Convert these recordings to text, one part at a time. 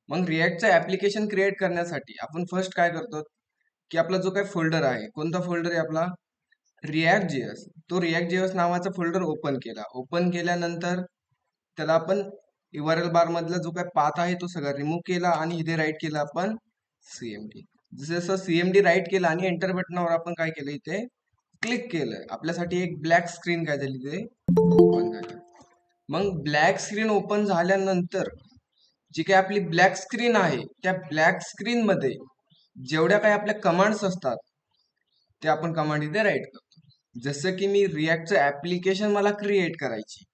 मग रिॲक्टचं application create करण्यासाठी आपण फर्स्ट काय करतो की आपला जो काही फोल्डर आहे, कोणता फोल्डर आहे आपला, रिॲक्ट जेएस. तो रिॲक्ट जेएस नावाचा फोल्डर ओपन केला. ओपन केल्यानंतर त्याला आपण URL बार मधला जो काही पाथ आहे तो सगळा रिमूव्ह केला आणि इथे राईट केला आपण CMD. जसं CMD राईट केला आणि एंटर बटनावर आपण काय केलं, इथे क्लिक केलं, आपल्यासाठी एक ब्लॅक स्क्रीन काय झाली, ते ओपन झाली. मग ब्लॅक स्क्रीन ओपन झाल्यानंतर जी काही आपली ब्लॅक स्क्रीन आहे, त्या ब्लॅक स्क्रीन मध्ये जेवढ्या काही आपल्या कमांड्स असतात ते आपण कमांड इथे राईट करतो. जसं की मी रिॲक्टचं ऍप्लिकेशन मला क्रिएट करायची,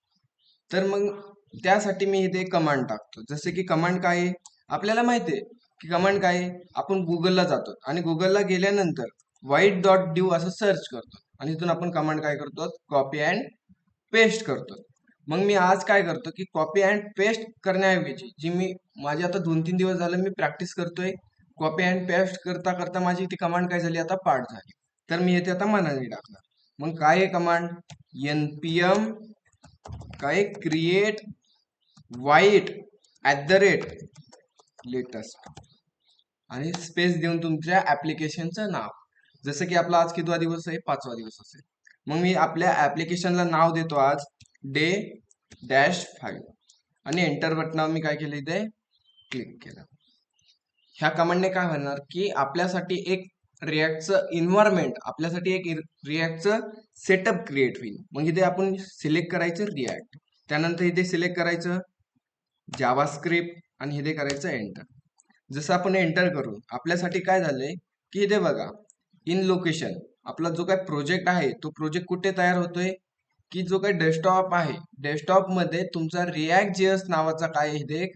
तर मग त्यासाठी मी इथे कमांड टाकतो. जसं की कमांड काय आहे, आपल्याला माहिती आहे की कमांड काय आहे. आपण गुगलला जातो आणि गुगलला गेल्यानंतर white.do असं सर्च करतो आणि इथून आपण कमांड काय करतो, कॉपी अँड पेस्ट करतो. मग मी आज काय करतो की कॉपी अँड पेस्ट करण्याऐवजी जी मी माझी आता 2-3 दिवस झालं मी प्रॅक्टिस करतोय, कॉपी अँड पेस्ट करता करता माझी ती कमांड काय झाली, आता पाठ झाली. तर मी येथे आता मनाने टाकणार. मग काय आहे कमांड, npm काय क्रिएट वाईट @लेटेस्ट आणि स्पेस देऊन तुमच्या ऍप्लिकेशनचं नाव. जसं की आपला आज कितवा दिवस आहे, 5वा दिवस असेल. मग मी आपल्या ऍप्लिकेशनला नाव देतो आज day-5 आणि एंटर बटनावर मी काय केलं, इथे क्लिक केलं. ह्या कमांडने काय होणार की आपल्यासाठी एक रिॲक्टचं इन्व्हायरमेंट, आपल्यासाठी एक रिॲक्टचं सेटअप क्रिएट होईल. मग इथे आपण सिलेक्ट करायचं रिॲक्ट, त्यानंतर इथे सिलेक्ट करायचं जावास्क्रिप्ट आणि इथे करायचं एंटर. जसं आपण एंटर करू आपल्यासाठी काय झालंय की इथे बघा, इन लोकेशन आपला जो काय प्रोजेक्ट आहे तो प्रोजेक्ट कुठे तयार होतोय की जो काही डेस्कटॉप आहे, डेस्कटॉप मध्ये तुमचा रिॲक्ट जेएस नावाचा काय इथे एक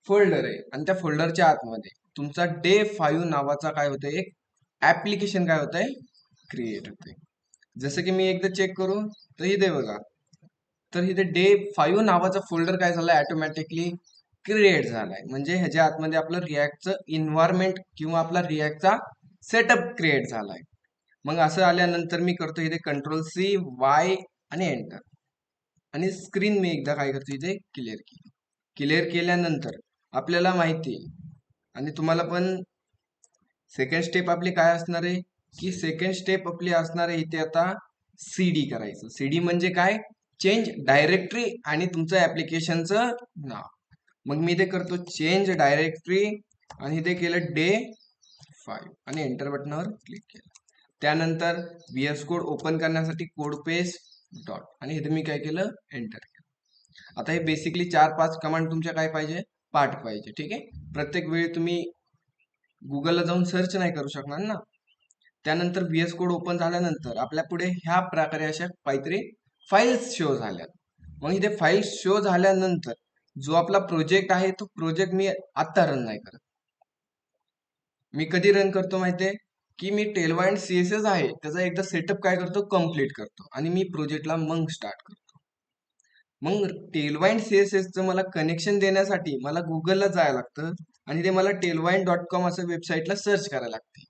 फोल्डर आहे आणि त्या फोल्डरच्या आतमध्ये तुमचा day-5 नावाचा काय होतंय, एक ऍप्लिकेशन काय होतंय, क्रिएट होतंय. जसं की मी एकदा चेक करू तर इथे बघा, तर इथे day-5 नावाचा फोल्डर काय झालाय, ऑटोमॅटिकली क्रिएट झालाय. म्हणजे ह्याच्या आतमध्ये आपलं रिॲक्टचं इन्व्हायरमेंट किंवा आपला रिॲक्टचा सेटअप क्रिएट झालाय. मग असं आल्यानंतर मी करतो इथे Ctrl+C, Y आणि एंटर आणि स्क्रीन मी एकदा काय करतो, इथे क्लिअर केली. क्लिअर केल्यानंतर आपल्याला माहिती आहे आणि तुम्हाला पण सेकंड स्टेप आपली काय असणार आहे की सेकंड स्टेप आपली असणार आहे इथे आता CD करायचं. CD म्हणजे काय, चेंज डायरेक्टरी आणि तुमचं ऍप्लिकेशनचं नाव. मग मी इथे करतो चेंज डायरेक्टरी आणि इथे केलं day-5 आणि एंटर बटनावर क्लिक केलं. त्यानंतर VS कोड ओपन करण्यासाठी कोड पेस्ट डॉट आणि इथे मी काय केलं, एंटर केलं. आता हे बेसिकली 4-5 कमांड तुमच्या काय पाहिजे, पाठ पाहिजे. ठीक आहे, प्रत्येक वेळी तुम्ही गुगलला जाऊन सर्च नाही करू शकणार ना. त्यानंतर VS कोड ओपन झाल्यानंतर आपल्या पुढे ह्या प्रकारे अशा काहीतरी फाईल्स शो झाल्या. मग इथे फाईल्स शो झाल्यानंतर जो आपला प्रोजेक्ट आहे तो प्रोजेक्ट मी आत्ता रन नाही करत. मी कधी रन करतो माहितीये की मी टेलवाइंड CSS आहे त्याचा एकदा सेटअप काय करतो, कम्प्लीट करतो आणि मी प्रोजेक्टला मग स्टार्ट करतो. मग टेलवाइंड CSSचं मला कनेक्शन देण्यासाठी मला गुगलला जायला लागतं आणि ते मला tailwind.com असं वेबसाईटला सर्च करायला लागते.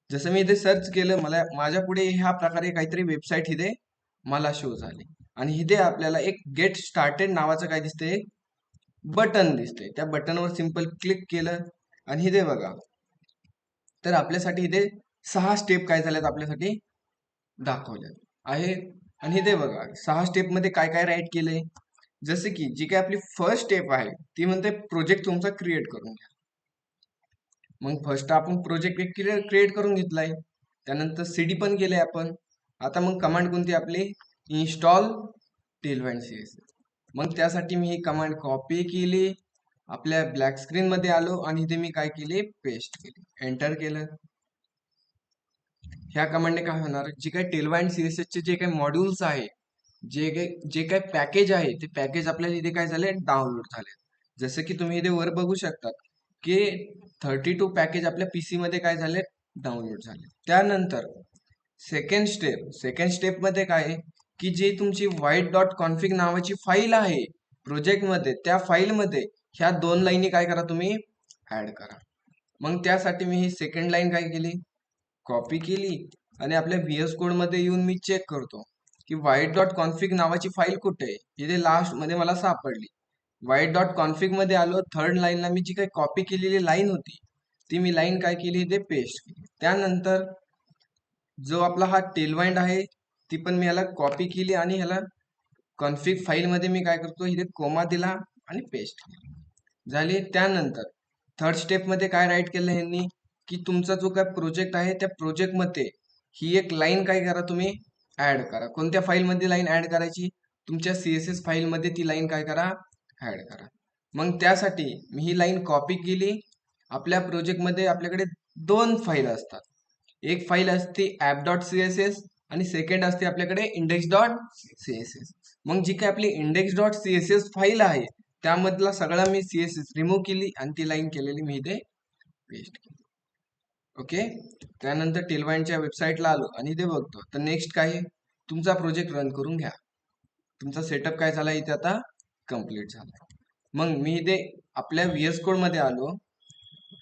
जसं मी इथे सर्च केलं, मला माझ्या पुढे ह्या प्रकारे काहीतरी वेबसाईट इथे मला शो झाली आणि इथे आपल्याला एक गेट स्टार्टेड नावाचं काय दिसतंय, बटन दिसतंय. त्या बटनवर सिंपल क्लिक केलं आणि इथे बघा, तर आपल्यासाठी इथे 6 स्टेप काय झाल्यात आपल्यासाठी दाखवल्यात आहे. आणि इथे बघा 6 स्टेप मध्ये काय काय राईट केलंय. जसं की जी काय आपली फर्स्ट स्टेप आहे ती म्हणते प्रोजेक्ट तुमचा क्रिएट करून घ्या. मग फर्स्ट आपण प्रोजेक्ट क्रिएट करून घेतलाय, त्यानंतर CD पण केलंय आपण. आता मग कमांड कोणती आपली, इन्स्टॉल टेलवाइंड CSS. मग त्यासाठी मी ही कमांड कॉपी केली, आपल्या ब्लॅक स्क्रीन मध्ये आलो आणि इथे मी काय केले, पेस्ट केली, एंटर केलं. ह्या कमांडने काय होणार, जे काही टेलवाइंड CSS चे जे काही मॉड्यूल्स आहे, जे काही पॅकेज आहे ते पॅकेज आपल्याला इथे काय झाले, डाउनलोड झाले. जसं की तुम्ही इथे वर बघू शकता की 32 पॅकेज आपल्या PC मध्ये काय झाले, डाउनलोड झाले. त्यानंतर सेकंड स्टेप मध्ये काय आहे की जी तुमची white.config नावाची फाईल आहे प्रोजेक्ट मध्ये, त्या फाईल मध्ये ह्या 2 लाईनी काय करा, तुम्ही ऍड करा. मग त्यासाठी मी ही सेकंड लाईन काय केली, कॉपी केली आणि आपल्या VS कोड मध्ये येऊन मी चेक करतो की white.config नावाची फाईल कुठे आहे. इथे लास्ट मध्ये मला सापडली. व्हाईट डॉट कॉन्फिग मध्ये आलो. थर्ड लाईनला मी जी काही कॉपी केलेली लाईन होती ती मी लाईन काय केली इथे पेस्ट केली. त्यानंतर जो आपला हा टेलवाइंड आहे ती पण मी ह्याला कॉपी केली आणि ह्याला कॉन्फिग फाईल मध्ये मी काय करतो इथे कोमा दिला आणि पेस्ट केली झाली. त्यानंतर थर्ड स्टेप मध्ये काय राईट केलं ह्यांनी की तुमचा जो काय प्रोजेक्ट आहे त्या प्रोजेक्ट मध्ये ही एक लाईन काय करा तुम्ही ऍड करा. कोणत्या फाईल मध्ये लाईन ऍड करायची? तुमच्या CSS फाईल मध्ये ती लाईन काय करा ऍड करा. मग त्यासाठी मी ही लाईन कॉपी केली. आपल्या प्रोजेक्ट मध्ये आपल्याकडे दोन फाईल असतात. एक फाईल असते app.css आणि सेकंड असते आपल्याकडे index.css. मग जी काही आपली index.css फाईल आहे त्यामधला सगळा मी CSS रिमूव्ह केली आणि ती लाईन केलेली मी इथे पेस्ट केली. ओके. त्यानंतर टेलवाइंडच्या वेबसाईटला आलो आणि इथे बघतो तर नेक्स्ट काय आहे, तुमचा प्रोजेक्ट रन करून घ्या. तुमचा सेटअप काय झाला इथे आता कम्प्लीट झाला. मग मी इथे आपल्या VS कोड मध्ये आलो.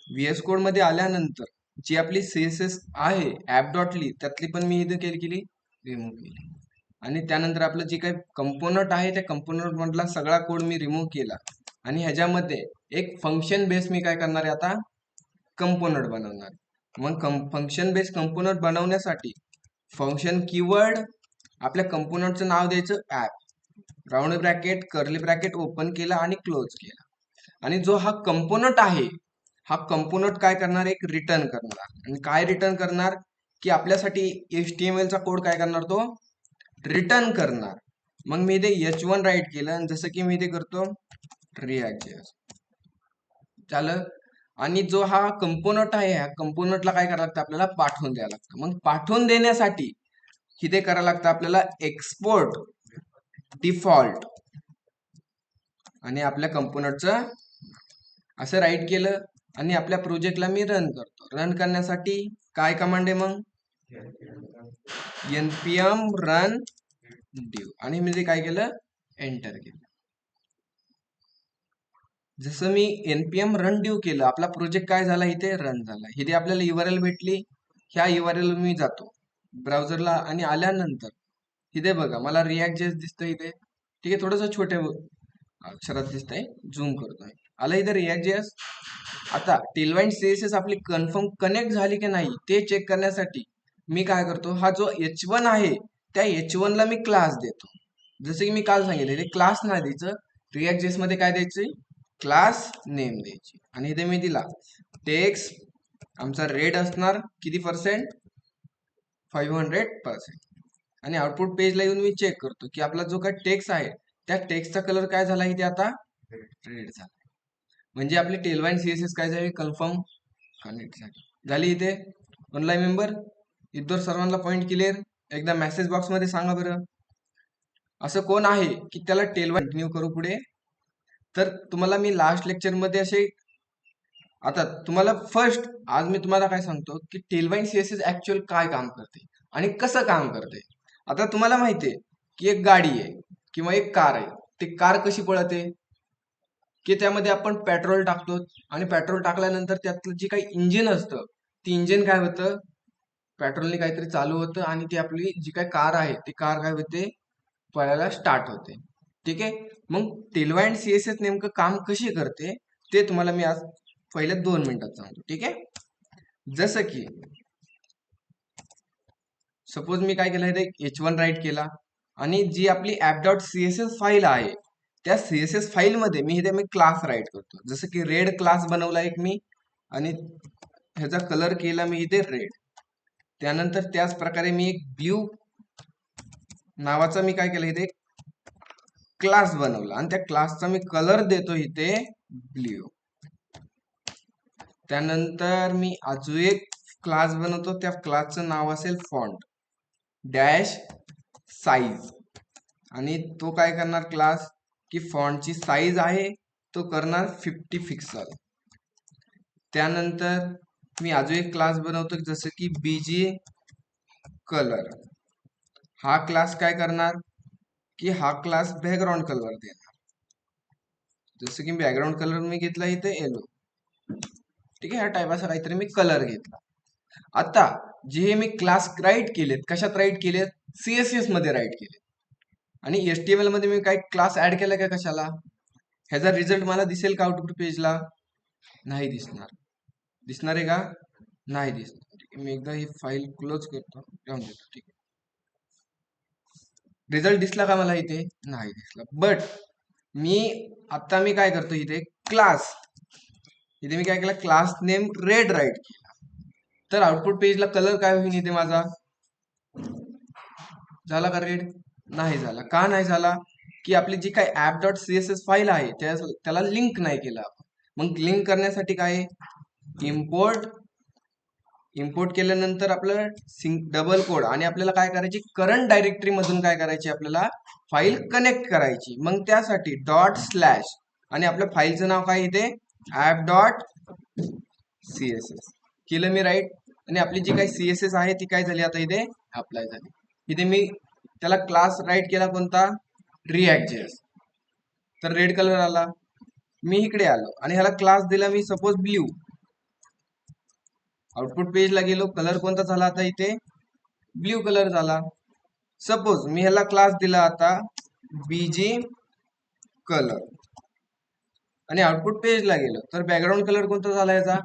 VS कोड मध्ये आल्यानंतर जी आपली CSS आहे app.ly त्यातली पण मी इथे केली रिमूव्ह केली. आणि त्यानंतर आपलं जे काही कंपोनंट आहे त्या कंपोनंट मधला सगळा कोड मी रिमूव्ह केला आणि ह्याच्यामध्ये एक फंक्शन बेस मी काय करणार आहे आता कंपोनंट बनवणार. मग फंक्शन बेस कंपोनंट बनवण्यासाठी फंक्शन कीवर्ड आपल्या कंपोनंटचं नाव द्यायचं app, round bracket curly bracket open केला आणि क्लोज केला. आणि जो हा कंपोनंट आहे हा कंपोनंट काय करणार एक रिटर्न करणार. आणि काय रिटर्न करणार की आपल्यासाठी HTML चा कोड काय करणार तो रिटर्न करणार. मग मी इथे H1 राईट केलं आणि जसं की मी इथे करतो React.js झालं. आणि जो हा कंपोनंट आहे ह्या कंपोनंटला काय करावं लागतं आपल्याला पाठवून द्यावं लागतं. मग पाठवून देण्यासाठी इथे करावं लागतं आपल्याला एक्सपोर्ट डिफॉल्ट आणि आपल्या कंपोनंटचं असं राईट केलं आणि आपल्या प्रोजेक्टला मी रन करतो. रन करण्यासाठी काय कमांड आहे मग npm run div आणि मी काय केलं एंटर केलं. जसं मी npm run div केलं आपला प्रोजेक्ट काय झाला इथे रन झाला. इथे आपल्याला URL भेटली. ह्या URL मी जातो ब्राउझरला आणि आल्यानंतर इथे बघा मला React.js दिसतंय इथे. ठीक आहे, थोडंसं छोट्या अक्षरात दिसतंय, झूम करतोय. आलं इथे React.js. आता टेलवाइंड CSS आपली कन्फर्म कनेक्ट झाली की नाही ते चेक करण्यासाठी मी काय करतो हा जो H1 आहे त्या H1 ला मी क्लास देतो. जसं की मी काल सांगितले क्लास नाही द्यायचं. React.js मध्ये काय द्यायचं क्लास नेम द्यायची आणि इथे मी दिला टेक्स्ट आमचा रेट असणार किती %? 500%. आणि आउटपुट पेजला येऊन मी चेक करतो की आपला जो काय टेक्स्ट आहे त्या टेक्स्टचा कलर काय झाला इथे आता रेड झाला. म्हणजे आपली टेलवाइंड CSS काय झाली कन्फर्म कनेक्ट झाली. इथे ऑनलाईन मेंबर इतर सर्वांना पॉइंट क्लिअर. एकदा मेसेज बॉक्स मध्ये सांगा बरं असं कोण आहे की त्याला टेलवाइंड कंटिन्यू करू पुढे. तर तुम्हाला मी लास्ट लेक्चर मध्ये असे आता तुम्हाला फर्स्ट आज मी तुम्हाला काय सांगतो की टेलवाइंड CSS ऍक्च्युअल काय काम करते आणि कसं काम करते. आता तुम्हाला माहितीये की एक गाडी आहे किंवा एक कार आहे. ती कार कशी पळते की त्यामध्ये आपण पेट्रोल टाकतो आणि पेट्रोल टाकल्यानंतर त्यातलं जे काही इंजिन असतं ती इंजिन काय होतं पेट्रोलने काहीतरी चालू होतं आणि ती आपली जी काही कार आहे ती कार काय होते पळायला स्टार्ट होते. ठीक आहे, मग टेलवाइंड CSS नेमकं काम कशी करते ते तुम्हाला मी आज पहिल्या 2 मिनिटात सांगतो. ठीक आहे, जसं की सपोज मी काय केलं H1 राईट केला आणि जी आपली app.css फाईल आहे त्या CSS फाईल मध्ये मी क्लास राईट करतो. जसं की रेड क्लास बनवला एक मी आणि ह्याचा कलर केला मी इथे रेड. त्यानंतर त्याच प्रकारे मी एक ब्ल्यू नावाचा मी काय केलं इथे क्लास बनवला आणि त्या क्लासचा मी कलर देतो इथे ब्ल्यू. त्यानंतर मी अजून एक क्लास बनवतो त्या क्लासचं नाव असेल फॉन्ट डॅश साईज आणि तो काय करणार क्लास की फॉन्टची साईज आहे तो करणार 50 पिक्सल. त्यानंतर मी अजून एक क्लास बनवतो जसं की BG कलर. हा क्लास काय करणार की हा क्लास बॅकग्राऊंड कलर देणार. जसं की बॅकग्राऊंड कलर मी घेतला इथे येलो. ठीक आहे, ह्या टाईपाचा काहीतरी मी कलर घेतला. आता जे मी क्लास राईट केलेत कशात राईट केलेत CSS मध्ये राईट केलेत आणि HTML मध्ये मी काही क्लास ऍड केला का कशाला ह्याचा रिझल्ट मला दिसेल का आउटपुट पेजला? नाही दिसणार. दिसणार आहे का? नाही दिसणार. ठीक आहे, मी एकदा ही फाईल क्लोज करतो, जाऊन देतो. ठीक आहे, रिझल्ट दिसला का मला इथे? नाही दिसला. बट मी काय करतो इथे क्लास, इथे मी काय केला, क्लास नेम रेड राईट केला. तर आउटपुट पेजला कलर काय होईल इथे माझा? झाला का रेड? नाही झाला. का नाही झाला? की आपली जी काय app.css फाईल आहे त्याला लिंक नाही केला. मग लिंक करण्यासाठी काय, इम्पोर्ट केल्यानंतर आपलं डबल कोड आणि आपल्याला काय करायची, करंट डायरेक्टरी मधून काय करायची, आपल्याला फाईल कनेक्ट करायची. मग त्यासाठी डॉट स्लॅश आणि आपल्या फाईलचं नाव काय इथे, app.css केलं मी राईट. आणि आपली जी काही CSS आहे ती काय झाली आता इथे अप्लाय झाली. इथे मी त्याला क्लास राईट केला कोणता, React.js. तर रेड कलर आला. मी इकडे आलो आणि ह्याला क्लास दिला मी सपोज ब्ल्यू. आउटपुट पेजला गेलो, कलर कोणता झाला आता इथे, ब्ल्यू कलर झाला. सपोज मी ह्याला क्लास दिला आता BG कलर आणि आउटपुट पेजला गेलो तर बॅकग्राऊंड कलर कोणता झाला याचा,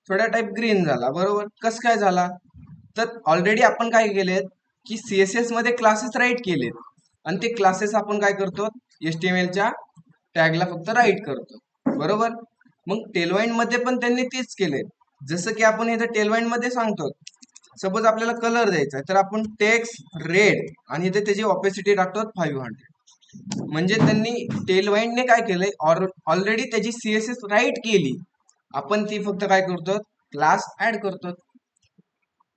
थोडा टाइप ग्रीन झाला. बरोबर. कस काय झाला? तर ऑलरेडी आपण काय केलेत की CSS मध्ये क्लासेस राईट केलेत आणि ते क्लासेस आपण काय करतो, HTML टॅगला फक्त राईट करतो. बरोबर. मग टेलवाईन मध्ये पण त्यांनी तेच केले. जसं की आपण इथे टेलवाईन मध्ये सांगतो, सपोज आपल्याला कलर द्यायचा आहे तर आपण टेक्स्ट रेड आणि इथे त्याची ऑपेसिटी टाकतो 500. म्हणजे त्यांनी टेलवाईनने काय केलंय, ऑलरेडी त्याची CSS राईट केली, आपण ती फक्त काय करतो, क्लास ऍड करतो.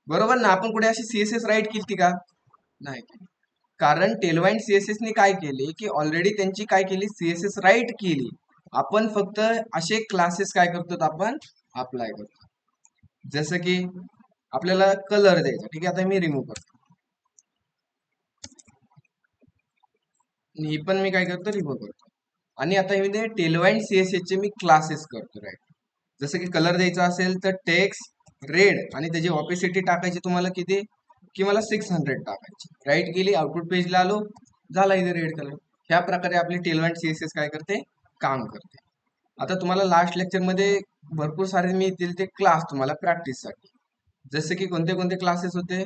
बरोबर ना. आपण कुठे अशी CSS राईट केली का? नाही केली. कारण टेलवाईन CSS ने काय केले की ऑलरेडी त्यांची काय केली, CSS राईट केली. आपण फक्त असे क्लासेस काय करतो, आपण अप्लाय करतो. जसं की आपल्याला कलर द्यायचा. ठीक आहे, आता मी रिमूव्ह करतो. ही पण मी काय करतो, रिमूव्ह करतो. आणि आता हे टेलवाईन CSS चे मी क्लासेस करतो राईट. जसं की कलर द्यायचा असेल तर टेक्स्ट रेड आणि त्याची ऑपेसिटी टाकायची तुम्हाला किती, की मला 600 टाकायची. राईट केली, आउटपुट पेजला आलो, झाला इथे रेड कलर. ह्या प्रकारे आपली टेलवाईन CSS काय करते, काम करते. आता तुम्हाला लास्ट लेक्चर मध्ये भरपूर सारे मी दिले ते क्लास तुम्हाला प्रॅक्टिससाठी. जसे की कोणते कोणते क्लासेस होते,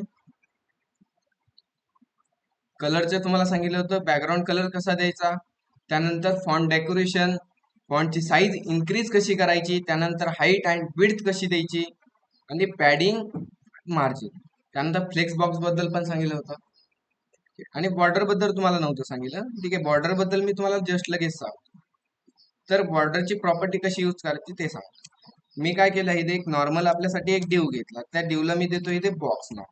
कलरचे तुम्हाला सांगितलं होतं, बॅकग्राऊंड कलर कसा द्यायचा, त्यानंतर फॉन्ट डेकोरेशन, फॉन्टची साईज इन्क्रीज कशी करायची, त्यानंतर हाईट अँड विड्थ कशी द्यायची, आणि पॅडिंग, मार्जिन. त्यानंतर फ्लेक्स बॉक्स बद्दल पण सांगितलं होतं. आणि बॉर्डर बद्दल तुम्हाला नव्हतं सांगितलं. ठीक आहे, बॉर्डर बद्दल मी तुम्हाला जस्ट लगेच सांगतो. तर बॉर्डरची प्रॉपर्टी कशी यूज करायची ते सांगतो. मी काय केलं, इथे एक नॉर्मल आपल्यासाठी एक डिव घेतला, त्या डिवला मी देतो इथे बॉक्स नाव.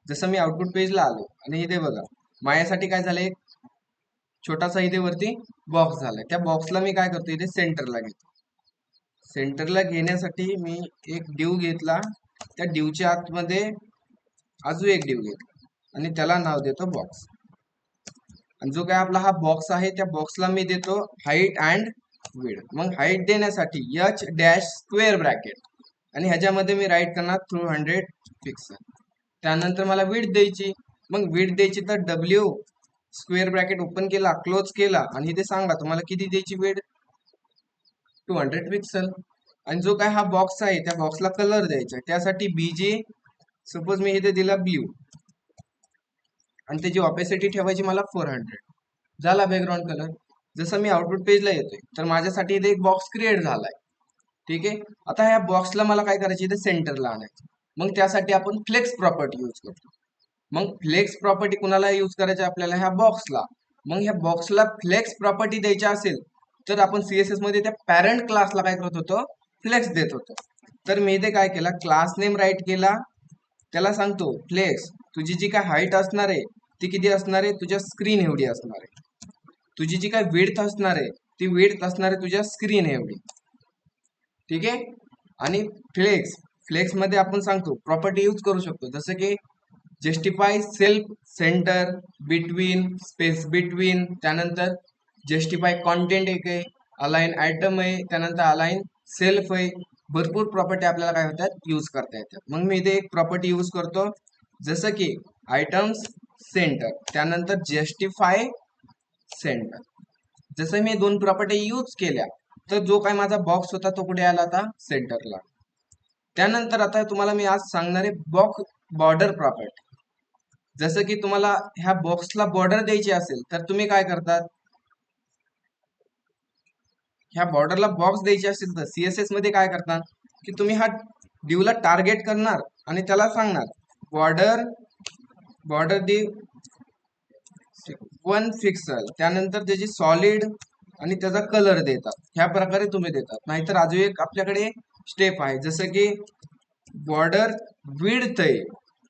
जसं मी आउटपुट पेजला आलो आणि इथे बघा माझ्यासाठी काय झालंय, छोटासा इथे वरती बॉक्स झालाय. त्या बॉक्सला मी काय करतो, इथे सेंटरला घेतो. सेंटरला घेण्यासाठी मी एक डिव घेतला, त्या डिवच्या आतमध्ये अजून एक डिव घेतला आणि त्याला नाव देतो बॉक्स. आणि जो काय आपला हा बॉक्स आहे त्या बॉक्सला मी देतो हाईट अँड विड्थ. मग हाईट देण्यासाठी H डॅश स्क्वेअर ब्रॅकेट आणि ह्याच्यामध्ये मी राईट करणार 200 पिक्सल. त्यानंतर मला विड्थ द्यायची. मग विड्थ द्यायची तर W स्क्वेअर ब्रॅकेट ओपन केला, क्लोज केला आणि इथे सांगा तुम्हाला किती द्यायची विड्थ, 200 पिक्सल. आणि जो काय हा बॉक्स आहे त्या बॉक्सला कलर द्यायचा, त्यासाठी BG सपोज मी इथे दिला ब्ल्यू आणि त्याची ऑपेसिटी ठेवायची मला 400. झाला बॅकग्राऊंड कलर. जसं मी आउटपुट पेजला येतोय तर माझ्यासाठी इथे एक बॉक्स क्रिएट झालाय. ठीक आहे, आता ह्या बॉक्सला मला काय करायची, इथे सेंटरला आणायचं. मग त्यासाठी आपण फ्लेक्स प्रॉपर्टी यूज करतो. मग फ्लेक्स प्रॉपर्टी कुणाला यूज करायची, आपल्याला ह्या बॉक्सला. मग ह्या बॉक्सला फ्लेक्स प्रॉपर्टी द्यायची असेल तर आपण CSS मध्ये त्या पॅरेंट क्लासला काय करत होतो, फ्लेक्स देत होतो. तर मी इथे काय केला, क्लास नेम राईट केला, त्याला सांगतो फ्लेक्स, तुझी जी काय हाईट असणार आहे ती किती असणार आहे, तुझ्या स्क्रीन एवढी असणार आहे. तुझी जी काय विड्थ असणार आहे ती विड्थ असणार आहे तुझ्या स्क्रीन एवढी. ठीक आहे. आणि फ्लेक्स मध्ये आपण सांगतो प्रॉपर्टी यूज करू शकतो, जसं की justify self centre between space between, त्यानंतर जस्टिफाय कॉन्टेंट एक आहे, अलाइन आयटम आहे, त्यानंतर अलाइन सेल्फ आहे. भरपूर प्रॉपर्टी आपल्याला काय होतात, यूज करता येतात. मग मी इथे एक प्रॉपर्टी यूज करतो, जसं की आयटम्स सेंटर, त्यानंतर जस्टिफाय सेंटर. जसं मी 2 प्रॉपर्टी यूज केल्या, तर जो काय माझा बॉक्स होता तो कुठे आला आता सेंटरला. त्यानंतर आता तुम्हाला मी आज सांगणार आहे बॉक्स बॉर्डर प्रॉपर्टी. जसं की तुम्हाला ह्या बॉक्सला बॉर्डर द्यायची असेल तर तुम्ही काय करतात, ह्या बॉर्डरला बॉक्स द्यायची असेल तर सीएसएस मध्ये काय करतात की तुम्ही हा डिवला टार्गेट करणार आणि त्याला सांगणार बॉर्डर बॉर्डर दी 1 पिक्सल, त्यानंतर त्याची सॉलिड आणि त्याचा कलर देतात. ह्या प्रकारे तुम्ही देतात. नाहीतर अजून एक आपल्याकडे स्टेप आहे, जसं की बॉर्डर विड्थ आहे,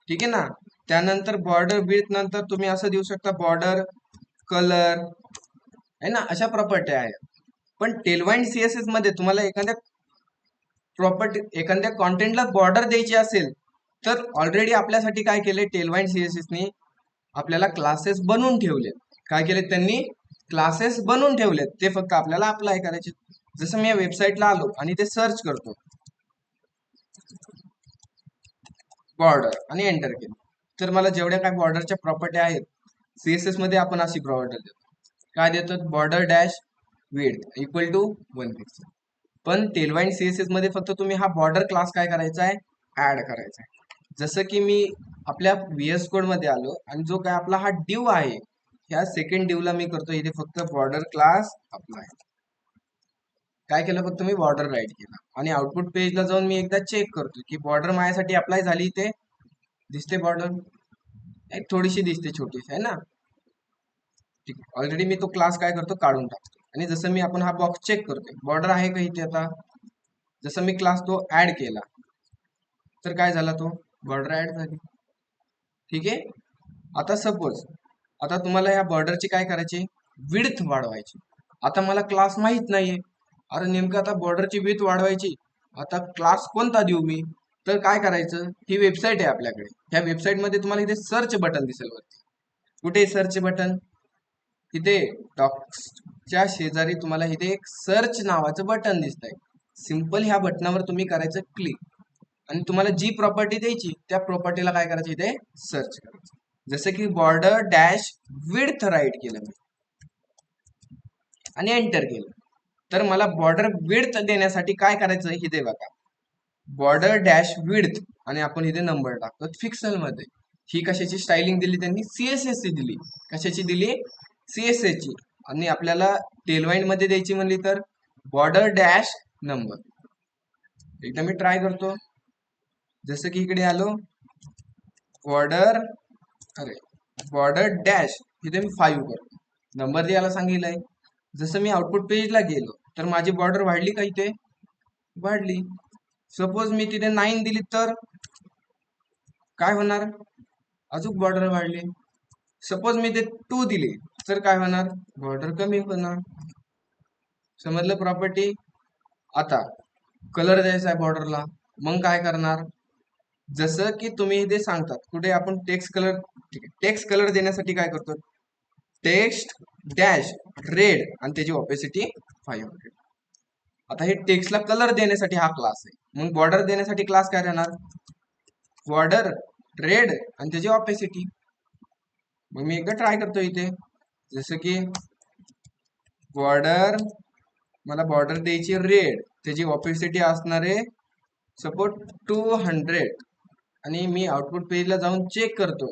ठीक आहे ना. त्यानंतर बॉर्डर विड्थ नंतर तुम्ही असं देऊ शकता बॉर्डर कलर आहे ना, अशा प्रॉपर्टी आहेत. पण टेलवाइंड सीएसएस मध्ये तुम्हाला एखाद्या कॉन्टेंटला बॉर्डर द्यायची असेल तर ऑलरेडी आपल्यासाठी काय केले टेलवाइंड सीएसएसनी, आपल्याला क्लासेस बनवून ठेवलेत. काय केले त्यांनी, क्लासेस बनवून ठेवलेत. ते फक्त आपल्याला अप्लाय करायचे. जसं मी या वेबसाईटला आलो आणि ते सर्च करतो बॉर्डर आणि एंटर केलं, तर मला जेवढ्या काय बॉर्डरच्या प्रॉपर्टी आहेत सीएसएस मध्ये आपण अशी बॉर्डर देतो. काय देतो, border dash width equal to 1 pixel. पण टेलवाइंड सीएसएस मध्ये फक्त तुम्ही हा बॉर्डर क्लास काय करायचा आहे, ऍड करायचा आहे. जसं की मी आपल्या व्हीएस कोड मध्ये आलो आणि जो काय आपला हा डिव आहे, ह्या सेकंड डिवला मी करतो इथे फक्त बॉर्डर क्लास अप्लाय. काय केलं, फक्त मी बॉर्डर राईट केला आणि आउटपुट पेजला जाऊन मी एकदा चेक करतो की बॉर्डर माझ्यासाठी अप्लाय झाली. ते दिसते बॉर्डर, एक थोडीशी दिसते छोटीशी आहे ना. ठीक, ऑलरेडी मी तो क्लास काय करतो काढून टाकतो. आणि जसं मी आपण हा बॉक्स चेक करतोय बॉर्डर आहे का इथे, आता जसं मी क्लास तो ऍड केला तर काय झाला, तो बॉर्डर ऍड झाली. ठीक आहे. आता सपोज आता तुम्हाला या बॉर्डरची काय करायची, विड्थ वाढवायची. आता मला क्लास माहित नाहीये, अरे नेमकं आता बॉर्डरची विड्थ वाढवायची, आता क्लास कोणता देऊ मी, तर काय करायचं, ही वेबसाईट आहे आपल्याकडे. ह्या वेबसाईट मध्ये तुम्हाला इथे सर्च बटन दिसेल वरती. कुठे सर्च बटन, इथे डॉक्सच्या शेजारी तुम्हाला इथे एक सर्च नावाचं बटन दिसतंय. सिंपल ह्या बटनावर तुम्ही करायचं क्लिक आणि तुम्हाला जी प्रॉपर्टी द्यायची त्या प्रॉपर्टीला काय करायचं, इथे सर्च करायचं. जसं की बॉर्डर डॅश विड्थ राईट केलं मी आणि एंटर केलं, तर मला बॉर्डर विड्थ देण्यासाठी काय करायचं, इथे बघा बॉर्डर डॅश विड्थ आणि आपण इथे नंबर टाकतो पिक्सल मध्ये. ही कशाची स्टायलिंग दिली त्यांनी, सीएसएस ची दिली. कशाची दिली, सीएसएस ची. आणि आपल्याला टेलवाइंड मध्ये द्यायची म्हणली तर बॉर्डर डॅश नंबर. एकदा मी ट्राय करतो. जसं की इकडे आलो बॉर्डर बॉर्डर डॅश, इथे मी 5 करतो, नंबर द्यायला सांगितलंय. जसं मी आउटपुट पेजला गेलो तर माझी बॉर्डर वाढली का, इथे वाढली. सपोज मी तिथे 9 दिली तर काय होणार, अजून बॉर्डर वाढली. सपोज मी ते 2 दिली तर काय होणार, बॉर्डर कमी होणार. समजलं प्रॉपर्टी. आता कलर द्यायचा आहे बॉर्डरला, मग काय करणार, जसं की तुम्ही इथे सांगतात कुठे आपण टेक्स्ट कलर, टेक्स्ट कलर देण्यासाठी काय करतो, टेक्स्ट डॅश रेड आणि त्याची ऑपेसिटी 500. आता हे टेक्स्टला कलर देण्यासाठी हा क्लास आहे. मग बॉर्डर देण्यासाठी क्लास काय राहणार, बॉर्डर रेड आणि त्याची ऑपेसिटी. मग मी एकदा ट्राय करतो इथे, जसं की बॉर्डर, मला बॉर्डर द्यायची रेड, त्याची ऑपेसिटी असणार आहे सपोज 200 आणि मी आउटपुट पेजला जाऊन चेक करतो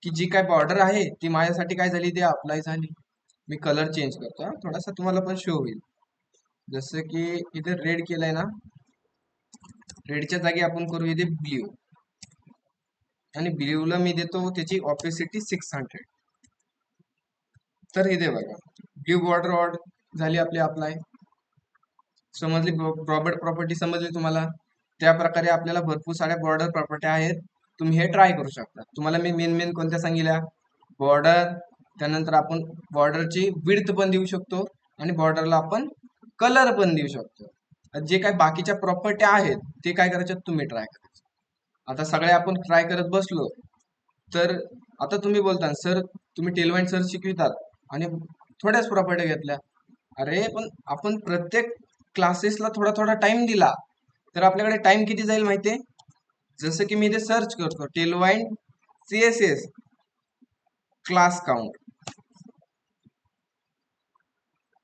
की जी काय बॉर्डर आहे ती माझ्यासाठी काय झाली, ती अप्लाय झाली. मी कलर चेंज करतो थोडासा, तुम्हाला पण शो होईल. जसं की इथे रेड केलंय ना, रेडच्या जागी आपण करू इथे ब्ल्यू आणि ब्ल्यूला मी देतो त्याची ऑपेसिटी 600. तर इथे बघा ब्ल्यू बॉर्डर झाली आपली अप्लाय. समजली प्रॉपर्टी, समजली तुम्हाला. त्या प्रकारे आपल्याला भरपूर साऱ्या बॉर्डर प्रॉपर्टी आहेत, तुम्ही हे ट्राय करू शकता. तुम्हाला मी मेन कोणत्या सांगितल्या, बॉर्डर, त्यानंतर आपण बॉर्डरची विड्थ पण देऊ शकतो आणि बॉर्डरला आपण कलर पण देऊ शकतो. जे काय बाकीच्या प्रॉपर्टी आहेत ते काय करायचे, तुम्ही ट्राय करायचे. आता सगळे आपण ट्राय करत बसलो तर आता तुम्ही बोलता सर तुम्ही टेलवाइंड सर शिकवितात आणि थोड्याच प्रॉपर्टी घेतल्या. अरे पण आपण प्रत्येक क्लासेसला थोडा थोडा टाइम दिला तर आपल्याकडे टाइम किती जाईल माहितीये. जसं की मी इथे सर्च करतो टेलवाइंड सीएसएस क्लास काउंट,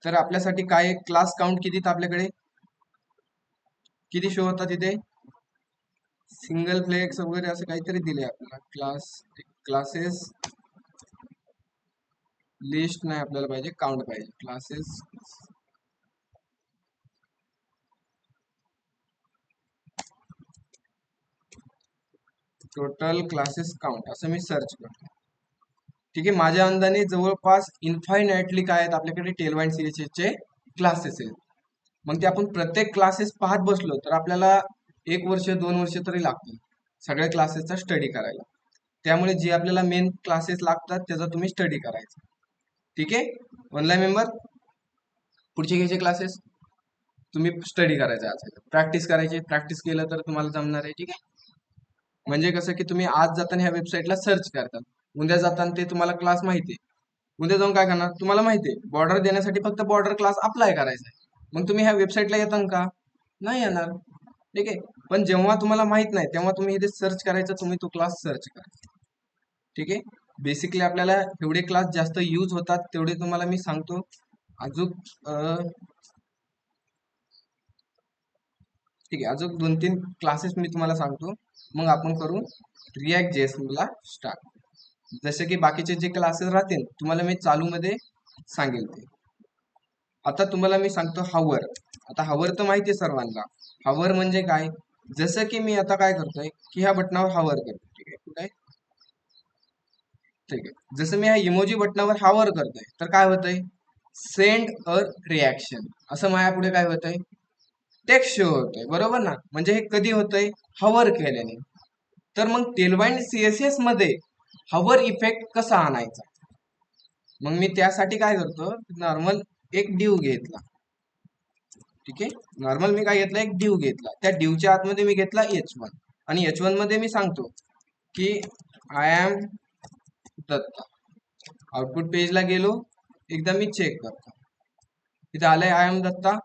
तर आपल्यासाठी काय क्लास काउंट किती आपल्याकडे किती शो होता तिथे सिंगल फ्लेक्स वगैरे असं काहीतरी दिले आपल्याला क्लासेस लिस्ट नाही आपल्याला पाहिजे काउंट पाहिजे क्लासेस टोटल क्लासेस काउंट असं मी सर्च करतो. ठीक आहे माझ्या अंदाने जवळपास इन्फायनाइटली काय आहेत आपल्याकडे टेलवाईन सीएचएस चे क्लासेस आहेत. मग ते आपण प्रत्येक क्लासेस पाहत बसलो तर आपल्याला 1 वर्ष 2 वर्ष तरी लागतील सगळ्या क्लासेसचा स्टडी करायला. त्यामुळे जे आपल्याला मेन क्लासेस लागतात त्याचा तुम्ही स्टडी करायचा. ठीक आहे ऑनलाईन मेंबर पुढचे घ्यायचे क्लासेस तुम्ही स्टडी करायचा असेल प्रॅक्टिस करायची प्रॅक्टिस केलं तर तुम्हाला जमणार आहे. ठीक आहे म्हणजे कसं की तुम्ही आज जाताना ह्या वेबसाईटला सर्च करतात उद्या जाताना ते तुम्हाला क्लास माहिती आहे. उद्या जाऊन काय करणार तुम्हाला माहिती आहे बॉर्डर देण्यासाठी फक्त बॉर्डर क्लास अप्लाय करायचा आहे. मग तुम्ही ह्या वेबसाईटला येताल का नाही येणार. ठीक आहे पण जेव्हा तुम्हाला माहित नाही तेव्हा तुम्ही इथे सर्च करायचं तुम्ही तो क्लास सर्च करा. ठीक आहे बेसिकली आपल्याला एवढे क्लास जास्त यूज होतात तेवढे तुम्हाला मी सांगतो. अजून ठीक आहे अजून 2-3 क्लासेस मी तुम्हाला सांगतो मग आपण करू रिॲक्ट जेएस ला स्टार्ट. जसे की बाकीचे जे क्लासेस राहतील तुम्हाला मी चालू मध्ये सांगेल ते. आता तुम्हाला मी सांगतो हवर. आता हवर तर माहिती आहे सर्वांना हवर म्हणजे काय जसं की मी आता काय करतोय की ह्या बटनावर हवर करतो. ठीक आहे कुठे ठीक आहे जसं मी ह्या इमोजी बटनावर हवर करतोय तर काय होतंय सेंड अ रिॲक्शन असं माझ्या पुढे काय होतंय टेक्स्ट शो होतोय बरोबर ना. म्हणजे हे कधी होतंय हवर केल्याने. तर मग टेलवाईन सीएसएस मध्ये हवर इफेक्ट कसा आणायचा मग मी त्यासाठी काय करतो नॉर्मल एक डिव घेतला. ठीक आहे नॉर्मल मी काय घेतला एक डिव घेतला त्या डिवच्या आतमध्ये मी घेतला H1 आणि H1 मध्ये मी सांगतो की आय एम दत्ता. आउटपुट पेजला गेलो एकदा मी चेक करतो इथे आलंय आय एम दत्ता.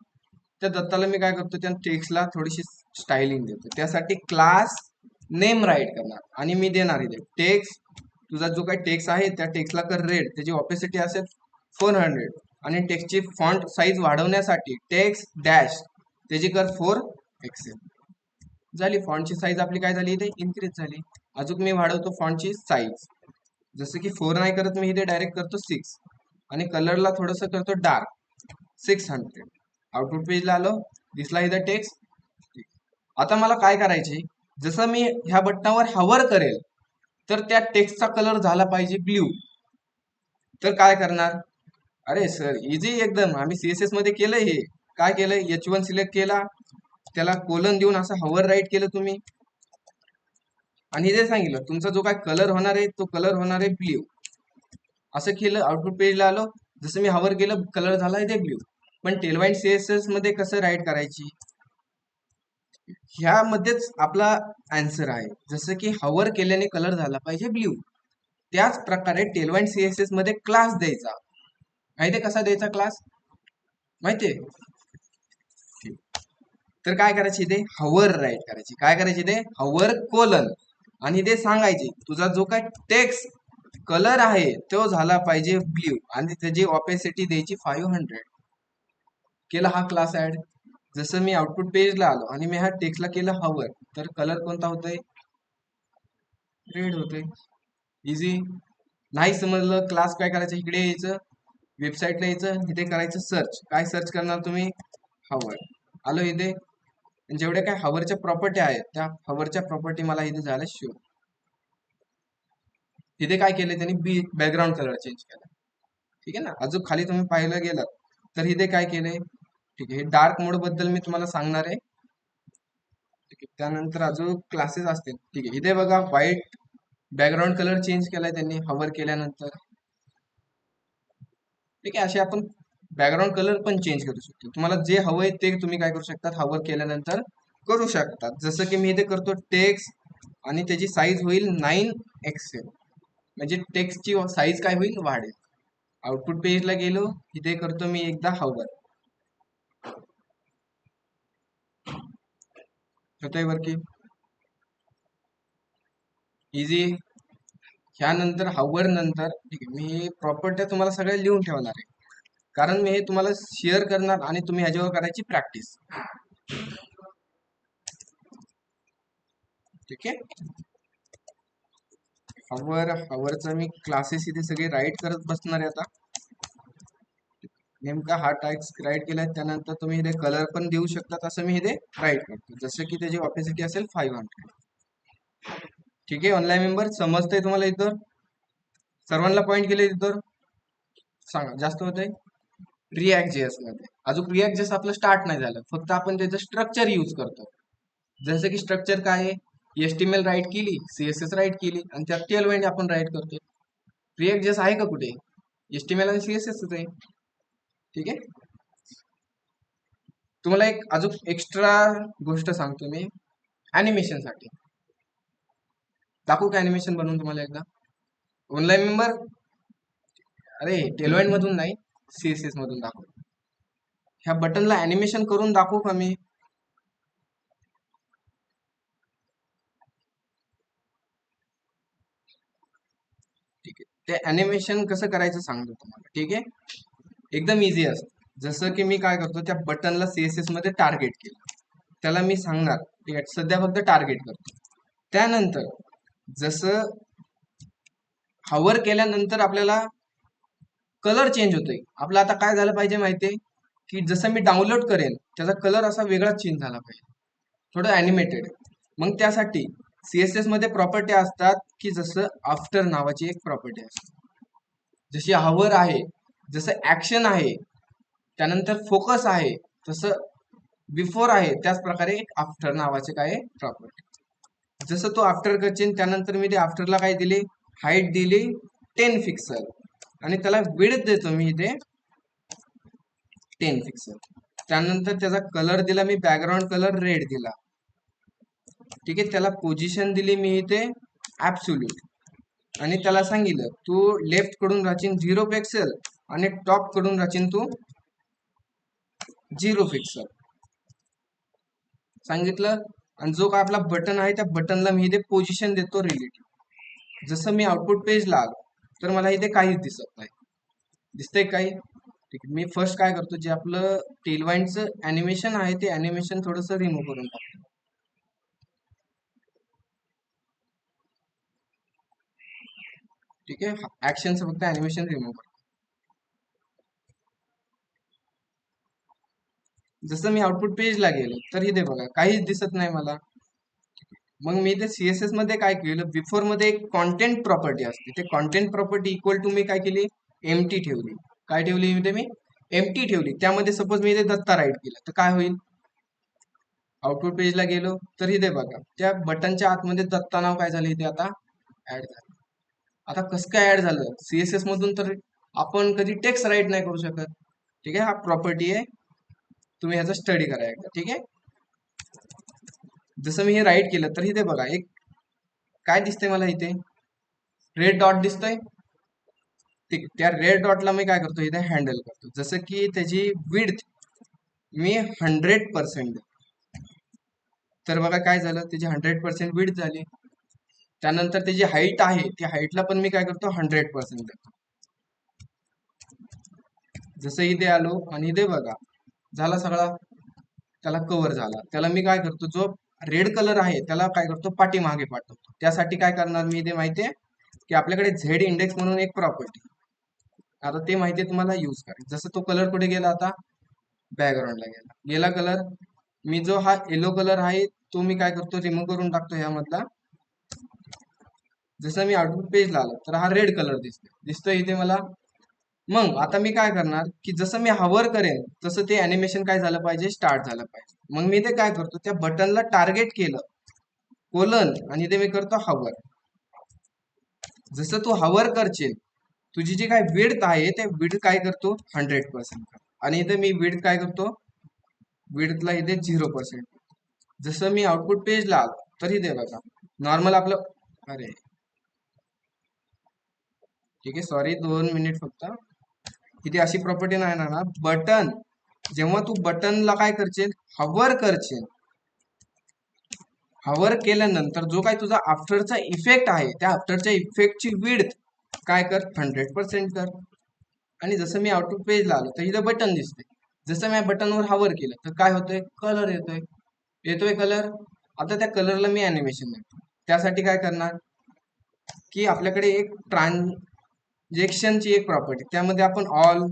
त्या दत्ताला मी काय करतो त्या टेक्स्टला थोडीशी स्टायलिंग देतो त्यासाठी क्लास नेम राईट करणार आणि मी देणार इथे टेक्स्ट तुझा जो काही टेक्स्ट आहे त्या टेक्स्टला कर रेड त्याची ऑपेसिटी असेल 400 आणि टेक्स्टची फॉन्ट साईज वाढवण्यासाठी टेक्स्ट डॅश त्याची कर 4 एक्सेल झाली. फॉन्टची साईज आपली काय झाली इथे इन्क्रीज झाली. अजून मी वाढवतो फॉन्टची साईज जसं की 4 नाही करत मी इथे डायरेक्ट करतो 6 आणि कलरला थोडंसं करतो डार्क 600. आउटपुट पेजला आलो दिसला इथं टेक्स्ट. आता मला काय करायचे जसं मी ह्या बटनावर हवर करेल तर त्या टेक्स्टचा कलर झाला पाहिजे ब्ल्यू. तर काय करणार अरे सर इझी एकदम आम्ही सीएसएस मध्ये केलंय हे काय केलंय H1 सिलेक्ट केला त्याला कोलन देऊन असं हवर राईट केलं तुम्ही आणि इथे सांगितलं तुमचा जो काय कलर होणार आहे तो कलर होणार आहे ब्ल्यू असं केलं. आउटपुट पेजला आलो जसं मी हवर केलं कलर झाला इथे ब्ल्यू. पण टेलवाईन सीएसएस मध्ये कसं राईट करायची ह्यामध्येच आपला आन्सर आहे. जसं की हवर केल्याने कलर झाला पाहिजे ब्ल्यू त्याच प्रकारे टेलवाईन सीएसएस मध्ये क्लास द्यायचा. माहितीये कसा द्यायचा क्लास माहितीये तर काय करायचे इथे हवर राईट करायची काय करायचे इथे हवर कोलन आणि ते सांगायचे तुझा जो काय टेक्स्ट कलर आहे तो झाला पाहिजे ब्ल्यू आणि त्याची ऑपेसिटी द्यायची 500. केला हा क्लास ऍड. जसं मी आउटपुट पेजला आलो आणि मी ह्या टेक्स्टला केलं हवर तर कलर कोणता होतोय रेड होतोय. इझी. नाही समजलं क्लास काय करायचं इकडे यायचं वेबसाईटला यायचं इथे करायचं सर्च काय सर्च करणार तुम्ही हवर. आलो इथे जेवढ्या काय हवरच्या प्रॉपर्टी आहेत त्या हवरच्या प्रॉपर्टी मला इथे झाल्या शो. इथे काय केलं त्यांनी बॅकग्राऊंड कलर चेंज केला. ठीक आहे ना. अजून खाली तुम्ही पाहिलं गेलं तर इथे काय केलंय ठीक आहे हे डार्क मोड बद्दल मी तुम्हाला सांगणार आहे. ठीक आहे त्यानंतर अजून क्लासेस असतील. ठीक आहे इथे बघा व्हाईट बॅकग्राऊंड कलर चेंज केलाय त्यांनी हवर केल्यानंतर. ठीक आहे असे आपण बॅकग्राऊंड कलर पण चेंज करू शकतो. तुम्हाला जे हवंय ते तुम्ही काय करू शकतात हवर केल्यानंतर करू शकतात. जसं की मी इथे करतो टेक्स्ट आणि त्याची साईज होईल 9 एक्सेल म्हणजे टेक्स्टची साईज काय होईल वाढेल. आउटपुट पेजला गेलो इथे करतो मी एकदा हवर होतंय वरती इझी. ह्यानंतर हवर नंतर ठीक आहे मी प्रॉपर्ट्या तुम्हाला सगळ्या लिहून ठेवणार आहे कारण मी हे तुम्हाला शेअर करणार आणि तुम्ही ह्याच्यावर करायची प्रॅक्टिस. ठीक आहे. हवरचा मी क्लासेस इथे सगळे राईट करत बसणार आहे आता. नेमका हा टॅक्स राईट केलाय, त्यानंतर तुम्ही इथे कलर पण देऊ शकता. असं मी इथे राईट करतो, जसं की त्याची ऑपेसिटी असेल 500. ठीक आहे. ऑनलाईन मेंबर समजतंय तुम्हाला? इथं सर्वांना पॉईंट केले इथं सांगा. जास्त होत आहे रिॲक्ट जेएस मध्ये. अजून रिॲक्ट जेएस आपलं स्टार्ट नाही झालं, फक्त आपण त्याचं स्ट्रक्चर यूज करतो. जसं की स्ट्रक्चर काय आहे, HTML राईट केली, CSS राईट केली आणि त्यात टेलमेंट आपण राईट करतो. रिॲक्ट जेएस आहे का कुठे? HTML आणि CSS आहे. ठीक आहे. तुम्हाला एक अजून एक्स्ट्रा गोष्ट सांगतो मी ॲनिमेशन साठी. दाखवू का ॲनिमेशन बनवून तुम्हाला एकदा? ऑनलाईन मेंबर अरे टेलमेंट मधून नाही, CSS मधून दाखव. ह्या बटनला ॲनिमेशन करून दाखवू का मी? ठीक आहे. ते ॲनिमेशन कसं करायचं सांगतो तुम्हाला. ठीक आहे. एकदम इझी असतं. जसं की मी काय करतो, त्या बटनला CSS मध्ये टार्गेट केलं, त्याला मी सांगणार ठीक आहे सध्या फक्त टार्गेट करतो. त्यानंतर जसं हवर केल्यानंतर आपल्याला कलर चेंज होतोय. आपलं आता काय झालं पाहिजे माहितीये, की जसं मी डाउनलोड करेन त्याचा कलर असा वेगळा चेंज झाला पाहिजे, थोडं ॲनिमेटेड. मग त्यासाठी CSS मध्ये प्रॉपर्टी असतात, की जसं आफ्टर नावाची एक प्रॉपर्टी असते. जशी हवर आहे, जसं ऍक्शन आहे, त्यानंतर फोकस आहे, तसं बिफोर आहे, त्याच प्रकारे एक आफ्टर नावाचे काय प्रॉपर्टी. जसं तो आफ्टर करचेन, त्यानंतर मी ते आफ्टरला काय दिले, हाईट दिली 10 पिक्सल आणि त्याला विड्थ देतो मी इथे 10 पिक्सल. त्यानंतर त्याचा कलर दिला मी, बॅकग्राऊंड कलर रेड दिला. ठीक आहे. त्याला पोझिशन दिली मी इथे ऍब्सोल्यूट आणि त्याला सांगितलं तू लेफ्ट कडून राचीन 0 पिक्सल आणि टॉप कडून राचीन तू 0 पिक्सल सांगितलं. आणि जो काय आपला बटन आहे त्या बटनला मी इथे पोझिशन देतो रिलेटिव्ह. जसं मी आउटपुट पेजला आलो तर मला इथे काहीच दिसत नाही. दिसतंय काही? ठीक आहे. मी फर्स्ट काय करतो, जे आपलं टेलवाइनचं ॲनिमेशन आहे ते ॲनिमेशन थोडंसं रिमूव्ह करून टाकतो. ठीक आहे. ऍक्शनचं फक्त ॲनिमेशन रिमूव्ह करतो. जसं मी आउटपुट पेजला गेलो तर इथे बघा काहीच दिसत नाही मला. मग मी ते CSS मध्ये काय केलं, बिफोर मध्ये एक कॉन्टेंट प्रॉपर्टी असते, ते कॉन्टेंट प्रॉपर्टी इक्वल टू मी काय केली, एम्प्टी ठेवली. काय ठेवली इथे मी? एम्प्टी ठेवली. त्यामध्ये सपोज मी इथे दत्ता राईट केलं तर काय होईल, आउटपुट पेजला गेलो तर इथे बघा त्या बटनच्या आतमध्ये दत्ता नाव काय झालं इथे आता ऍड झालं. आता कसं काय ऍड झालं? CSS मधून तर आपण कधी टेक्स्ट राईट नाही करू शकत. ठीक आहे. हा प्रॉपर्टी आहे, तुम्ही ह्याचा स्टडी करा एकदा. ठीक आहे. जसं मी हे राईट केलं तर इथे बघा एक काय दिसतंय मला इथे, रेड डॉट दिसतोय. ठीक. त्या रेड डॉटला मी काय करतो, इथे हँडल करतो. जसं की त्याची विड्थ मी 100% तर बघा काय झालं, त्याची 100% विड्थ झाली. त्यानंतर त्याची हाईट आहे, ती हाईटला पण मी काय करतो 100% देतो. जसं इथे आलो आणि इथे बघा झाला सगळा, त्याला कव्हर झाला. त्याला मी काय करतो, जो रेड कलर आहे त्याला काय करतो पाठीमागे पाठवतो. त्यासाठी काय करणार मी इथे माहितीये, की आपल्याकडे झेड इंडेक्स म्हणून एक प्रॉपर्टी, आता ते माहितीये तुम्हाला यूज करा. जसं तो कलर कुठे गेला, आता बॅकग्राऊंडला गेला कलर. मी जो हा येलो कलर आहे तो मी काय करतो रिमूव्ह करून टाकतो ह्यामधला. जसं मी आउटपुट पेजला आलो तर हा रेड कलर दिसतोय इथे मला. मग आता मी काय करणार, की जसं मी हवर करेन तसं ते ॲनिमेशन काय झालं पाहिजे, स्टार्ट झालं पाहिजे. मग मी ते काय करतो, त्या बटनला टार्गेट केलं कोलन आणि इथे मी करतो हवर. जसं तू हवर करशील तुझी जी काय विड्थ आहे ते विड्थ काय करतो 100% कर. आणि इथे मी विड्थ काय करतो, विड्थला इथे 0%. जसं मी आउटपुट पेजला आलो तर इथे बघा नॉर्मल आपलं, अरे ठीक आहे सॉरी 2 मिनिट फक्त. इथे अशी प्रॉपर्टी नाही ना बटन, जेव्हा तू बटनला काय करशील, हवर करशील, हवर केल्यानंतर जो काय तुझा आफ्टरचा इफेक्ट आहे त्या आफ्टरच्या इफेक्टची विड्थ काय कर 100% कर. आणि जसं मी आउटपुट पेजला आलो तर इथं बटन दिसते. जसं मी बटनवर हावर केलं तर काय होतंय, कलर येतोय. येतोय कलर. आता त्या कलरला मी अॅनिमेशन देतो. त्यासाठी काय करणार की आपल्याकडे एक ट्रान्झॅक्शनची एक प्रॉपर्टी, त्यामध्ये आपण ऑल,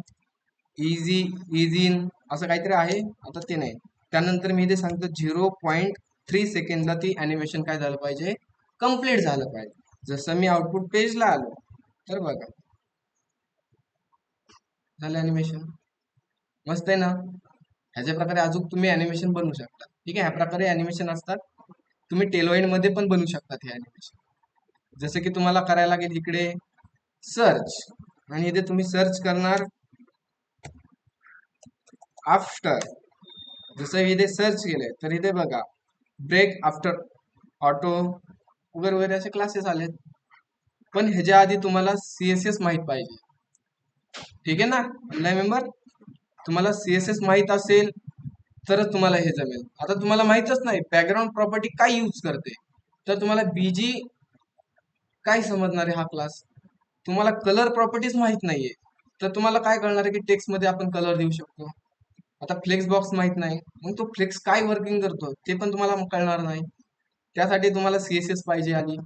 इझी, इझी इन असं काहीतरी आहे. आता ते नाही. त्यानंतर मी इथे सांगतो 0.3 सेकंडला ती अॅनिमेशन काय झालं पाहिजे, कम्प्लीट झालं पाहिजे. जसं मी आउटपुट पेजला आलो तर बघा झालं अॅनिमेशन. मस्त आहे ना. ह्याच्या प्रकारे अजून तुम्ही अॅनिमेशन बनवू शकता. ठीक आहे. ह्या प्रकारे अॅनिमेशन असतात. तुम्ही टेलवाईन मध्ये पण बनवू शकतात हे अॅनिमेशन. जसं की तुम्हाला करायला लागेल इकडे सर्च, आणि इथे तुम्ही सर्च करणार आफ्टर. जसं इथे सर्च केलंय तर इथे बघा ब्रेक आफ्टर ऑटो वगैरे वगैरे असे क्लासेस आलेत. पण ह्याच्या आधी तुम्हाला सीएसएस माहित पाहिजे. ठीक आहे ना ऑनलाईन मेंबर. तुम्हाला सीएसएस माहित असेल तरच तुम्हाला हे जमेल. आता तुम्हाला माहितच नाही बॅकग्राऊंड प्रॉपर्टी काय यूज करते, तर तुम्हाला बीजी काय समजणार आहे हा क्लास. तुम्हाला कलर प्रॉपर्टीज माहित नाहीये तर तुम्हाला काय कळणार आहे की टेक्स्ट मध्ये आपण कलर देऊ शकतो. आता फ्लेक्स बॉक्स माहित नाही, मग तो फ्लेक्स काय वर्किंग करतो ते पण तुम्हाला कळणार नाही. त्यासाठी तुम्हाला सीएसएस पाहिजे आधी,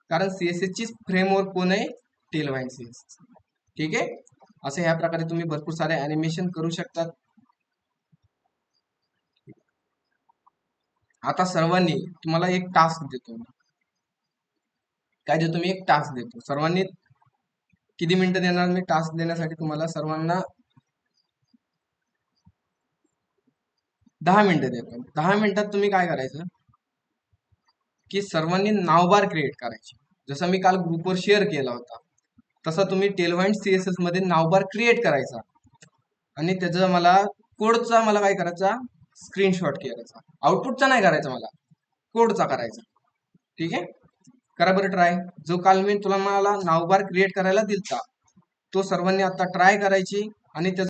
कारण सीएसएस ची फ्रेमवर्क कोण आहे, टेलवाईन सीएसएस. ठीक आहे. असे ह्या प्रकारे तुम्ही भरपूर सारे अॅनिमेशन करू शकतात. आता सर्वांनी तुम्हाला एक टास्क देतो. काय देतो मी, एक टास्क देतो. सर्वांनी किती मिनिटं देणार मी टास्क देण्यासाठी तुम्हाला सर्वांना, 10 मिनिटं देतो. 10 मिनिटात तुम्ही काय करायचं की सर्वांनी नावबार क्रिएट करायची. जसं मी काल ग्रुपवर शेअर केला होता तसा तुम्ही टेलवाईन सीएसएस मध्ये नावबार क्रिएट करायचा, आणि त्याचं मला कोडचा मला काय करायचा, स्क्रीनशॉट करायचा. आउटपुटचा नाही करायचा, मला कोडचा करायचा. ठीक आहे. करा बरं ट्राय. जो काल मी तुला मला नावबार क्रिएट करायला दिलता तो सर्वांनी आता ट्राय करायची, आणि त्याचा